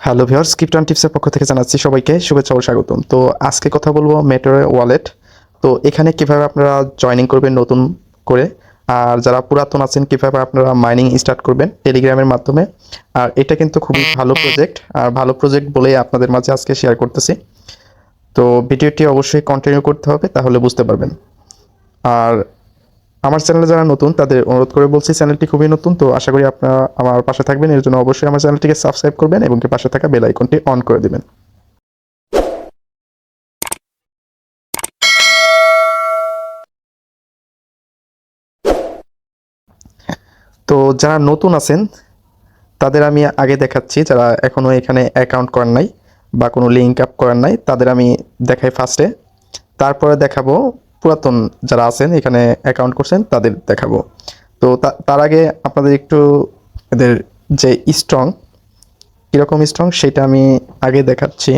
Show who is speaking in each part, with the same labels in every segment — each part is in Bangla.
Speaker 1: হ্যালো ভিউয়ার্স, CryptoEarnTips-এর পক্ষ থেকে জানাচ্ছি সবাইকে শুভেচ্ছা ও স্বাগতম। তো আজকে কথা বলবো Meteor ওয়ালেট। তো এখানে কিভাবে আপনারা জয়েনিং করবেন নতুন করে, আর যারা পুরাতন আছেন কিভাবে আপনারা মাইনিং স্টার্ট করবেন টেলিগ্রামের মাধ্যমে। আর এটা কিন্তু খুবই ভালো প্রজেক্ট, আর ভালো প্রজেক্ট বলেই আপনাদের মাঝে আজকে শেয়ার করতেছি। তো ভিডিওটি অবশ্যই কন্টিনিউ করতে হবে, তাহলে বুঝতে পারবেন। আর আমার চ্যানেলে যারা নতুন তাদের অনুরোধ করে বলছি, চ্যানেলটি খুবই নতুন, তো আশা করি আপনারা আমার পাশে থাকবেন। এর জন্য অবশ্যই আমার চ্যানেলটিকে সাবস্ক্রাইব করবেন এবং কি পাশে থাকা বেল আইকনটি অন করে দিবেন। তো যারা নতুন আছেন তাদের আমি আগে দেখাচ্ছি, যারা এখনও এখানে অ্যাকাউন্ট করেন নাই বা কোনো লিঙ্ক আপ করেন নাই তাদের আমি দেখাই ফার্স্টে, তারপরে দেখাবো পুরাতন যারা আছেন এখানে অ্যাকাউন্ট করছেন তাদের দেখাবো। তো তার আগে আপনাদের একটু এদের যে স্ট্রং কীরকম স্ট্রং সেটা আমি আগে দেখাচ্ছি,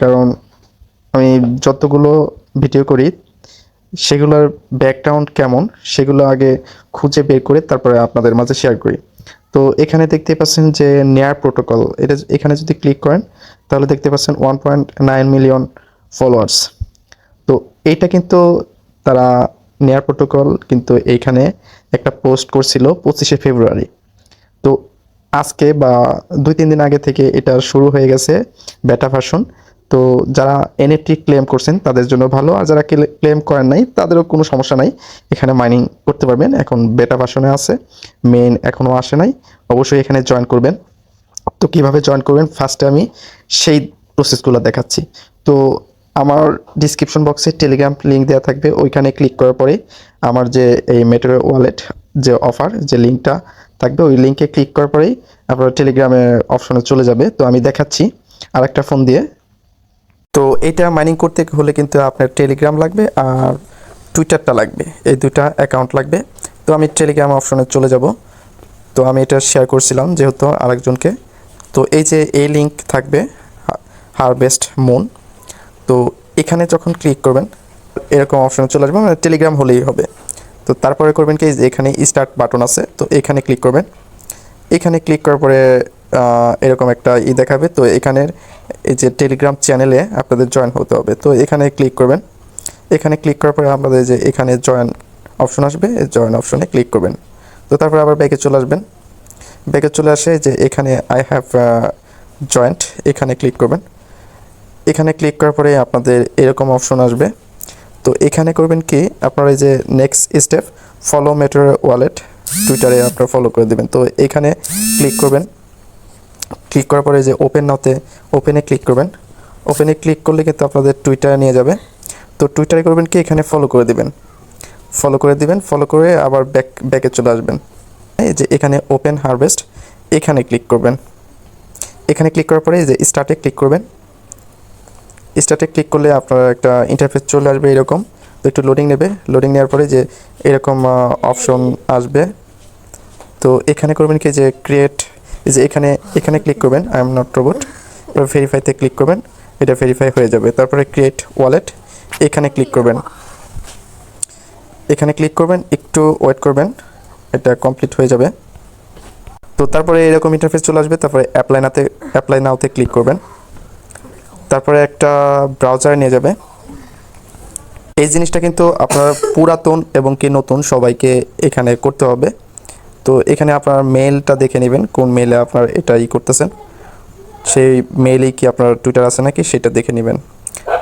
Speaker 1: কারণ আমি যতগুলো ভিডিও করি সেগুলোর ব্যাকগ্রাউন্ড কেমন সেগুলো আগে খুঁজে বের করে তারপরে আপনাদের মাঝে শেয়ার করি। তো এখানে দেখতে পাচ্ছেন যে নেয়ার প্রোটোকল, এটা এখানে যদি ক্লিক করেন তাহলে দেখতে পাচ্ছেন 1.9 মিলিয়ন ফলোয়ার্স। তো এইটা কিন্তু তারা নেয়ার প্রোটোকল কিন্তু এইখানে একটা পোস্ট করছিল 25শে ফেব্রুয়ারি। তো আজকে বা 2-3 দিন আগে থেকে এটা শুরু হয়ে গেছে বেটা ভার্সন। তো যারা এনএফটি ক্লেম করছেন তাদের জন্য ভালো, আর যারা ক্লেম করেন নাই তাদেরও কোনো সমস্যা নাই, এখানে মাইনিং করতে পারবেন। এখন বেটা ভার্সনে আছে, মেইন এখনও আসে নাই, অবশ্যই এখানে জয়েন করবেন। তো কিভাবে জয়েন করবেন ফার্স্টে আমি সেই প্রসেসগুলো দেখাচ্ছি। তো আমার ডিসক্রিপশন বক্সে টেলিগ্রাম লিঙ্ক দেওয়া থাকবে, ওইখানে ক্লিক করার পরে আমার যে এই মেটের ওয়ালেট যে অফার যে লিঙ্কটা থাকবে ওই লিঙ্কে ক্লিক করার পরেই আপনার টেলিগ্রামের অপশনে চলে যাবে। তো আমি দেখাচ্ছি আরেকটা ফোন দিয়ে। তো এটা মাইনিং করতে হলে কিন্তু আপনার টেলিগ্রাম লাগবে আর টুইটারটা লাগবে, এই দুটা অ্যাকাউন্ট লাগবে। তো আমি টেলিগ্রাম অপশনে চলে যাব। তো আমি এটা শেয়ার করছিলাম যেহেতু আরেকজনকে। তো এই যে এই লিঙ্ক থাকবে হারভেস্ট মুন, তো এখানে যখন ক্লিক করবেন এরকম অপশনে চলে আসবে, মানে টেলিগ্রাম হলেই হবে। তো তারপরে করবেন কি, এখানে স্টার্ট বাটন আছে, তো এখানে ক্লিক করবেন। এখানে ক্লিক করার পরে এরকম একটা দেখাবে। তো এখানের এই যে টেলিগ্রাম চ্যানেলে আপনাদের জয়েন হতে হবে, তো এখানে ক্লিক করবেন। এখানে ক্লিক করার পরে আপনাদের যে এখানে জয়েন অপশন আসবে, এই জয়েন অপশনে ক্লিক করবেন। তো তারপরে আবার ব্যাকে চলে আসবেন। ব্যাকে চলে আসে যে এখানে আই হ্যাভ জয়েন্ট, এখানে ক্লিক করবেন। এখানে ক্লিক করার পরে আপনাদের এরকম অপশন আসবে। তো এখানে করবেন কি, আপনারা এই যে নেক্সট স্টেপ ফলো মেটের ওয়ালেট, টুইটারে আপনারা ফলো করে দেবেন। তো এখানে ক্লিক করবেন। ক্লিক করার পরে যে ওপেনে ক্লিক করবেন। ওপেনে ক্লিক করলে কিন্তু আপনাদের টুইটারে নিয়ে যাবে। তো টুইটারে করবেন কি, এখানে ফলো করে দিবেন। ফলো করে আবার ব্যাকে চলে আসবেন। এই যে এখানে ওপেন হারভেস্ট, এখানে ক্লিক করবেন। এখানে ক্লিক করার পরে এই যে স্টার্টে ক্লিক করবেন। স্টার্টে ক্লিক করলে আপনার একটা ইন্টারফেস চলে আসবে এরকম। তো একটু লোডিং নেবে, লোডিং নেওয়ার পরে যে এরকম অপশন আসবে। তো এখানে করবেন কি, যে ক্রিয়েট, এই যে এখানে ক্লিক করবেন আই এম নট রোবট, এবার ভেরিফাইতে ক্লিক করবেন, এটা ভেরিফাই হয়ে যাবে। তারপরে ক্রিয়েট ওয়ালেট, এখানে ক্লিক করবেন। এখানে ক্লিক করবেন, একটু ওয়েট করবেন, এটা কমপ্লিট হয়ে যাবে। তো তারপরে এরকম ইন্টারফেস চলে আসবে। তারপরে অ্যাপ্লাই নাওতে ক্লিক করবেন। তারপরে একটা ব্রাউজারে নিয়ে যাবে। এই জিনিসটা কিন্তু আপনার পুরাতন এবং কি নতুন সবাইকে এখানে করতে হবে। তো এখানে আপনার মেইলটা দেখে নেবেন, কোন মেইলে আপনার এটা করতেছেন, সেই মেইলেই কি আপনার টুইটার আছে নাকি সেটা দেখে নেবেন।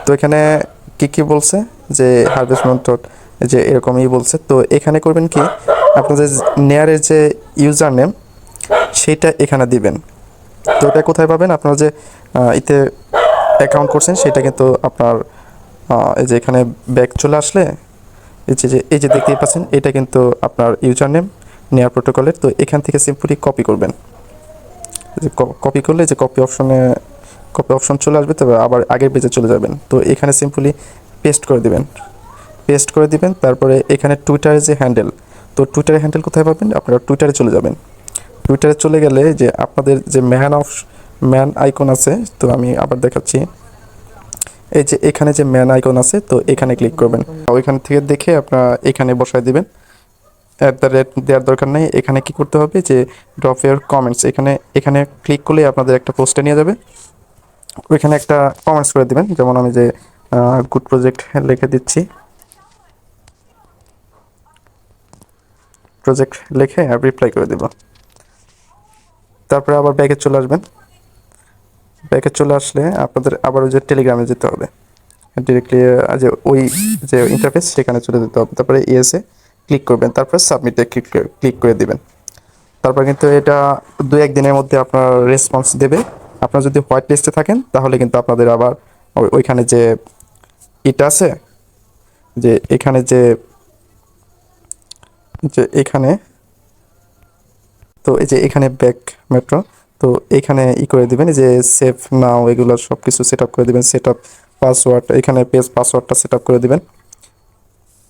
Speaker 1: তো এখানে কি বলছে যে হারভেস্টমেন্ট যে এরকমই বলছে। তো এখানে করবেন কি, আপনাদের নেয়ারের যে ইউজার নেম সেইটা এখানে দিবেন। তো এটা কোথায় পাবেন, আপনারা যে এতে অ্যাকাউন্ট করছেন সেটা কিন্তু আপনার এই যে এখানে ব্যাক চলে আসলে এই যে দেখতেই পাচ্ছেন, এটা কিন্তু আপনার ইউজার নেম নেয়ার প্রোটোকলের। তো এখান থেকে সিম্পলি কপি করবেন। যে কপি করলে যে কপি অপশন চলে আসবে, তবে আবার আগের পেজে চলে যাবেন। তো এখানে সিম্পলি পেস্ট করে দিবেন। তারপরে এখানে টুইটারের যে হ্যান্ডেল, তো টুইটারের হ্যান্ডেল কোথায় পাবেন, আপনারা টুইটারে চলে যাবেন। টুইটারে চলে গেলে যে আপনাদের যে ম্যান আইকন আছে, তো আমি আবার দেখাচ্ছি, এই যে এখানে যে ম্যান আইকন আছে, তো এখানে ক্লিক করবেন। ওইখান থেকে দেখে আপনারা এখানে বসায় দিবেন। অ্যাট দ্য রেট দেওয়ার দরকার নেই। এখানে কি করতে হবে যে ড্রপ ইয়ার কমেন্টস, এখানে এখানে ক্লিক করলেই আপনাদের একটা পোস্টে নিয়ে যাবে। ওইখানে একটা কমেন্টস করে দিবেন, যেমন আমি যে গুড প্রজেক্ট লিখে দিচ্ছি, প্রজেক্ট লিখে রিপ্লাই করে দেব। তারপরে আবার ব্যাকে চলে আসবেন। ব্যাকে চলে আসলে আপনাদের আবার ওই যে টেলিগ্রামে যেতে হবে, ডিরেক্টলি যে ওই যে ইন্টারফেস সেখানে চলে যেতে হবে। তারপরে ইয়েসে ক্লিক করবেন, তারপরে সাবমিটে ক্লিক করে দিবেন। তারপর কিন্তু এটা 2-1 দিনের মধ্যে আপনার রেসপন্স দেবে। আপনারা যদি হোয়াইট লিস্টে থাকেন তাহলে কিন্তু আপনাদের আবার ওইখানে যে এটা আছে, যে এখানে যে যে এখানে, তো এই যে এখানে ব্যাক মেট্রো, তো এখানে করে দিবেন যে সেভ নাও, এগুলো সব কিছু সেট আপ করে দিবেন। সেট আপ পাসওয়ার্ড, এখানে পেজ পাসওয়ার্ডটা সেট আপ করে দিবেন।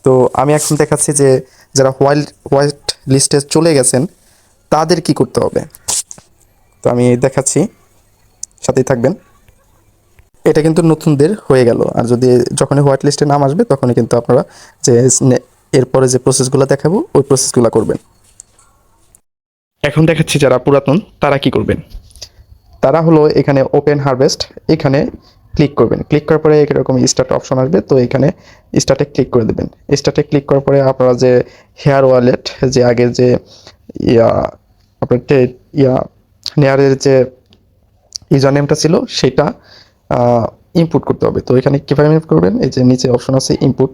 Speaker 1: তো আমি এখন দেখাচ্ছি যে যারা হোয়াইট লিস্টে চলে গেছেন তাদের কি করতে হবে। তো আমি দেখাচ্ছি, সাথেই থাকবেন। এটা কিন্তু নতুনদের হয়ে গেল। আর যদি যখনই হোয়াইট লিস্টে নাম আসবে তখনই কিন্তু আপনারা যে এরপরে যে প্রসেসগুলো দেখাবো ওই প্রসেসগুলো করবেন। এখন দেখাচ্ছি যারা পুরাতন তারা কি করবেন। তারা হলো এখানে ওপেন হারভেস্ট, এখানে ক্লিক করবেন। ক্লিক করার পরে এরকম স্টার্ট অপশন আসবে, তো এখানে স্টার্টে ক্লিক করে দেবেন। স্টার্টে ক্লিক করার পরে আপনারা যে হেয়ার ওয়ালেট, যে আগের যে ইয়া আপনার ইয়া নেয়ারের যে ইউজার নেমটা ছিল সেটা ইনপুট করতে হবে। তো এখানে কীভাবে ইনপুট করবেন, এই যে নিচে অপশন আছে ইনপুট,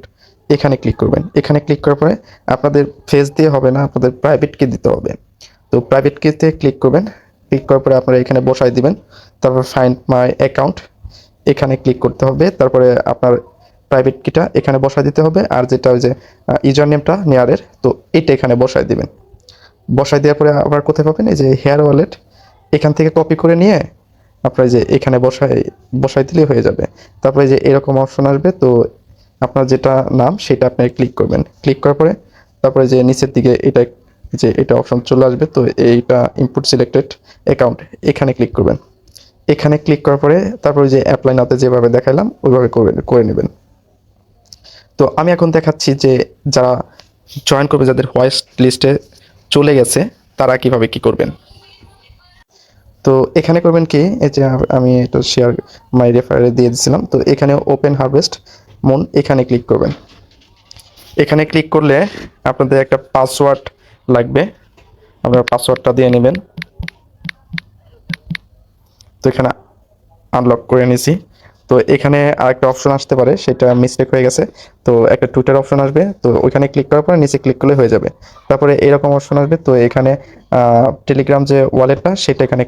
Speaker 1: এখানে ক্লিক করবেন। এখানে ক্লিক করার পরে আপনাদের ফেস দিয়ে হবে না, আপনাদের প্রাইভেট কি দিতে হবে। তো প্রাইভেট কিতে ক্লিক করবেন। ক্লিক করার পরে আপনারা এখানে বসাই দিবেন। তারপর ফাইন্ড মাই অ্যাকাউন্ট, এখানে ক্লিক করতে হবে। তারপরে আপনার প্রাইভেট কিটা এখানে বসাই দিতে হবে, আর যেটা ওই যে ইউজার নেমটা নেয়ারের, তো এইটা এখানে বসাই দিবেন। বসাই দেওয়ার পরে আবার কোথায় পাবেন, এই যে হেয়ার ওয়ালেট, এখান থেকে কপি করে নিয়ে আপনার যে এখানে বসাই দিলেই হয়ে যাবে। তারপরে যে এরকম অপশন আসবে, তো আপনার যেটা নাম সেটা আপনি ক্লিক করবেন। ক্লিক করার পরে তারপরে যে নিচের দিকে এটা যে এটা অপশন চলে আসবে, তো এইটা ইনপুট সিলেক্টেড অ্যাকাউন্ট, এখানে ক্লিক করবেন। এখানে ক্লিক করার পরে তারপরে যে অ্যাপ্লাই নাওতে যেভাবে দেখালাম ওইভাবে করে নেবেন। তো আমি এখন দেখাচ্ছি যে যারা জয়েন করবে, যাদের হোয়াইট লিস্টে চলে গেছে, তারা কিভাবে কি করবেন। তো এখানে করবেন কি, এই যে আমি এটা শেয়ার মাই রেফারে দিয়ে দিয়েছিলাম, তো এখানে ওপেন হারভেস্ট মন, এখানে ক্লিক করবেন। এখানে ক্লিক করলে আপনাদের একটা পাসওয়ার্ড লাগবে, আপনারা পাসওয়ার্ডটা দিয়ে নেবেন। তো এখানে আনলক করে নিছি। তো এখানে আরেকটা অপশন আসতে পারে, সেটা মিস্টেক হয়ে গেছে। তো একটা টুইটার অপশন আসবে, তো ওইখানে ক্লিক করার পরে নিচে ক্লিক করলে হয়ে যাবে। তারপরে এরকম অপশন আসবে, তো এখানে টেলিগ্রাম যে ওয়ালেটটা সেটা এখানে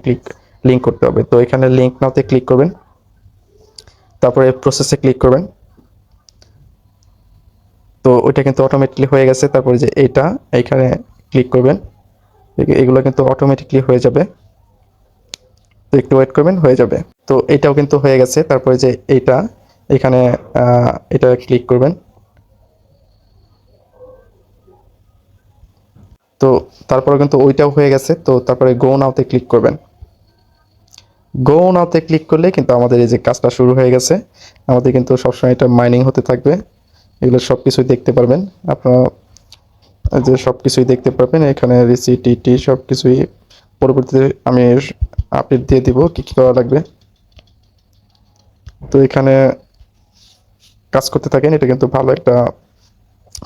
Speaker 1: লিঙ্ক করতে হবে। তো এখানে লিঙ্ক নাওতে ক্লিক করবেন, তারপরে প্রসেসে ক্লিক করবেন। তো ওইটা কিন্তু অটোমেটিকলি হয়ে গেছে। তারপরে যে এইটা এইখানে ক্লিক করবেন, এগুলো কিন্তু অটোমেটিকলি হয়ে যাবে। তো একটু ওয়েট করবেন, হয়ে যাবে। তো এটাও কিন্তু হয়ে গেছে। তারপরে যে এইটা এখানে এটা ক্লিক করবেন। তো তারপরে কিন্তু ওইটাও হয়ে গেছে। তো তারপরে গো নাওতে ক্লিক করবেন। গো নাওতে ক্লিক করলে কিন্তু আমাদের এই যে কাজটা শুরু হয়ে গেছে। আমাদের কিন্তু সবসময় এটা মাইনিং হতে থাকবে। এগুলো সব কিছুই দেখতে পারবেন আপনারা, যে সব কিছুই দেখতে পারবেন এখানে, রিসিটি সব কিছুই। পরবর্তীতে আমি আপডেট দিয়ে দিব কী কী করা লাগবে। তো এখানে কাজ করতে থাকেন, এটা কিন্তু ভালো একটা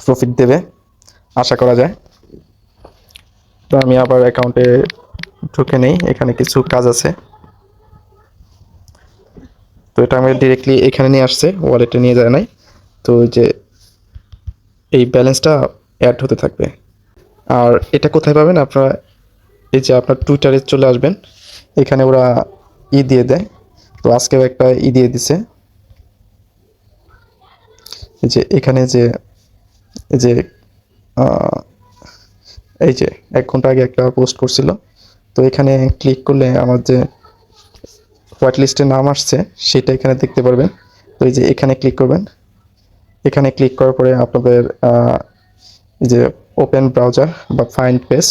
Speaker 1: প্রফিট দেবে আশা করা যায়। তো আমি আবার অ্যাকাউন্টে ঢুকে নেই, এখানে কিছু কাজ আছে। তো এটা আমি ডিরেক্টলি এখানে নিয়ে আসছে, ওয়ালেটে নিয়ে যায় নাই। তো যে এই ব্যালেন্সটা অ্যাড হতে থাকবে। আর এটা কোথায় পাবেন আপনারা, এই যে আপনার টুইটারে চলে আসবেন, এখানে ওরা দিয়ে দেয়। তো আজকেও একটা দিয়ে দিছে, এই যে এখানে যে এই যে এই যে 1 ঘন্টা আগে একটা পোস্ট করছিল। তো এখানে ক্লিক করলে আমার যে হোয়াইট লিস্টে নাম আসছে সেটা এখানে দেখতে পারবেন। তো এই যে এখানে ক্লিক করবেন। এখানে ক্লিক করার পরে আপনাদের এই যে ওপেন ব্রাউজার বা ফাইন্ড পেজ,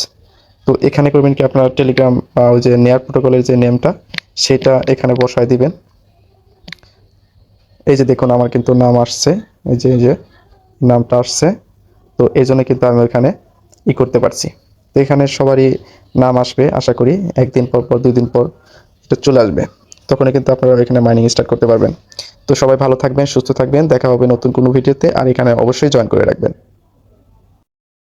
Speaker 1: তো এখানে করবেন কি আপনার টেলিগ্রাম বা ওই যে নেয়ার প্রোটোকলের যে নেমটা সেটা এখানে বসায় দিবেন। এই যে দেখুন আমার কিন্তু নাম আসছে, এই যে নামটা আসছে। তো এই জন্য কিন্তু আমি ওইখানে করতে পারছি। তো এখানে সবারই নাম আসবে আশা করি, একদিন পর পর 2 দিন পর এটা চলে আসবে, তখনই কিন্তু আপনারা এখানে মাইনিং স্টার্ট করতে পারবেন। তো সবাই ভালো থাকবেন, সুস্থ থাকবেন, দেখা হবে নতুন কোনো ভিডিওতে, আর এখানে অবশ্যই জয়েন করে রাখবেন।